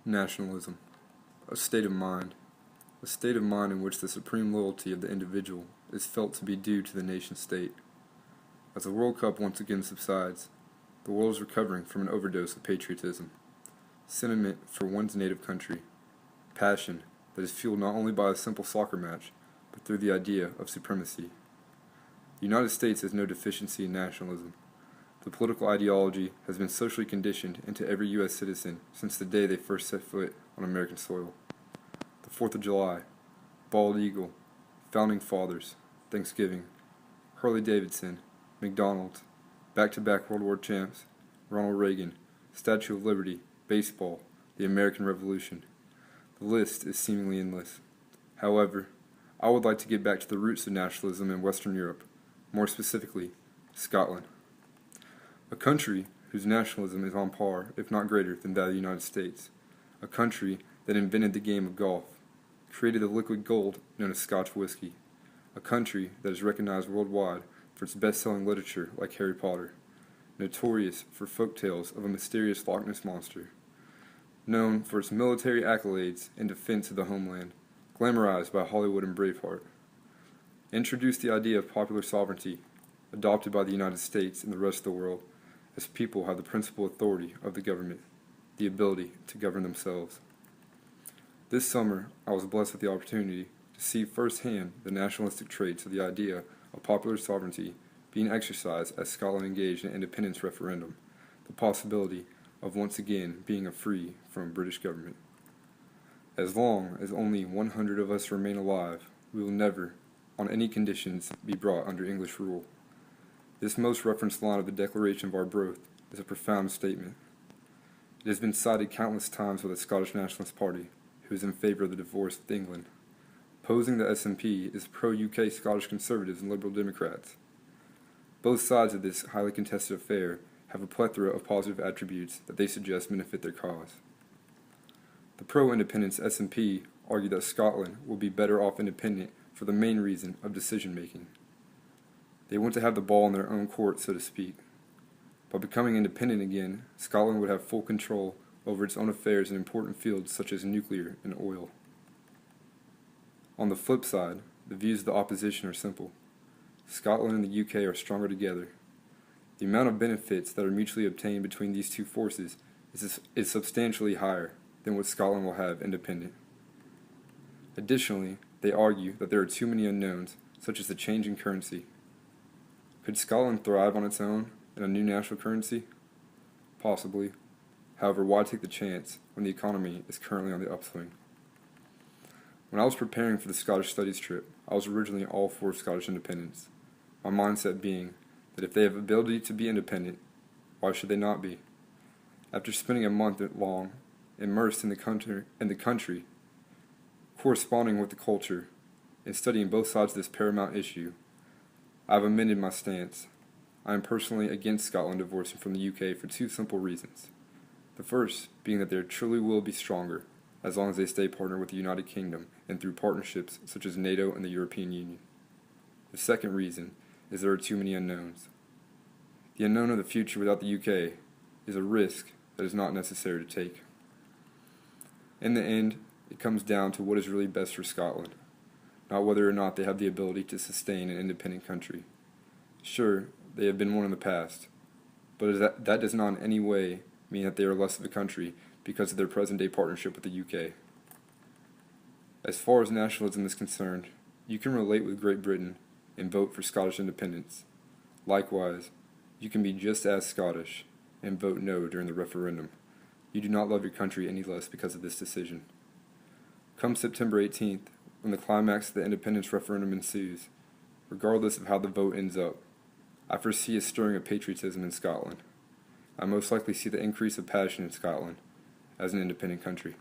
Nationalism. A state of mind. A state of mind in which the supreme loyalty of the individual is felt to be due to the nation-state. As the World Cup once again subsides, the world is recovering from an overdose of patriotism, sentiment for one's native country, passion that is fueled not only by a simple soccer match, but through the idea of supremacy. The United States has no deficiency in nationalism. The political ideology has been socially conditioned into every U.S. citizen since the day they first set foot on American soil. The 4th of July, Bald Eagle, Founding Fathers, Thanksgiving, Harley-Davidson, McDonald's, back-to-back World War champs, Ronald Reagan, Statue of Liberty, baseball, the American Revolution. The list is seemingly endless. However, I would like to get back to the roots of nationalism in Western Europe, more specifically, Scotland. A country whose nationalism is on par, if not greater, than that of the United States. A country that invented the game of golf, created the liquid gold known as Scotch whiskey. A country that is recognized worldwide for its best-selling literature like Harry Potter, notorious for folk tales of a mysterious Loch Ness monster, known for its military accolades in defense of the homeland, glamorized by Hollywood and Braveheart. Introduced the idea of popular sovereignty, adopted by the United States and the rest of the world, as people have the principal authority of the government, the ability to govern themselves. This summer, I was blessed with the opportunity to see firsthand the nationalistic traits of the idea of popular sovereignty being exercised as Scotland engaged in an independence referendum, the possibility of once again being free from British government. As long as only 100 of us remain alive, we will never, on any conditions, be brought under English rule. This most referenced line of the Declaration of Our Birth is a profound statement. It has been cited countless times by the Scottish Nationalist Party, who is in favor of the divorce with England. Opposing the SNP is pro-UK Scottish Conservatives and Liberal Democrats. Both sides of this highly contested affair have a plethora of positive attributes that they suggest benefit their cause. The pro-independence SNP argue that Scotland will be better off independent for the main reason of decision-making. They want to have the ball in their own court, so to speak. By becoming independent again, Scotland would have full control over its own affairs in important fields such as nuclear and oil. On the flip side, the views of the opposition are simple. Scotland and the UK are stronger together. The amount of benefits that are mutually obtained between these two forces is substantially higher than what Scotland will have independent. Additionally, they argue that there are too many unknowns, such as the change in currency. Could Scotland thrive on its own in a new national currency? Possibly. However, why take the chance when the economy is currently on the upswing? When I was preparing for the Scottish studies trip, I was originally all for Scottish independence, my mindset being that if they have the ability to be independent, why should they not be? After spending a month long immersed in the country, corresponding with the culture, and studying both sides of this paramount issue, I have amended my stance. I am personally against Scotland divorcing from the UK for two simple reasons. The first being that they truly will be stronger as long as they stay partnered with the United Kingdom and through partnerships such as NATO and the European Union. The second reason is there are too many unknowns. The unknown of the future without the UK is a risk that is not necessary to take. In the end, it comes down to what is really best for Scotland, not whether or not they have the ability to sustain an independent country. Sure, they have been one in the past, but that does not in any way mean that they are less of a country because of their present-day partnership with the UK. As far as nationalism is concerned, you can relate with Great Britain and vote for Scottish independence. Likewise, you can be just as Scottish and vote no during the referendum. You do not love your country any less because of this decision. Come September 18th, when the climax of the independence referendum ensues, regardless of how the vote ends up, I foresee a stirring of patriotism in Scotland. I most likely see the increase of passion in Scotland as an independent country.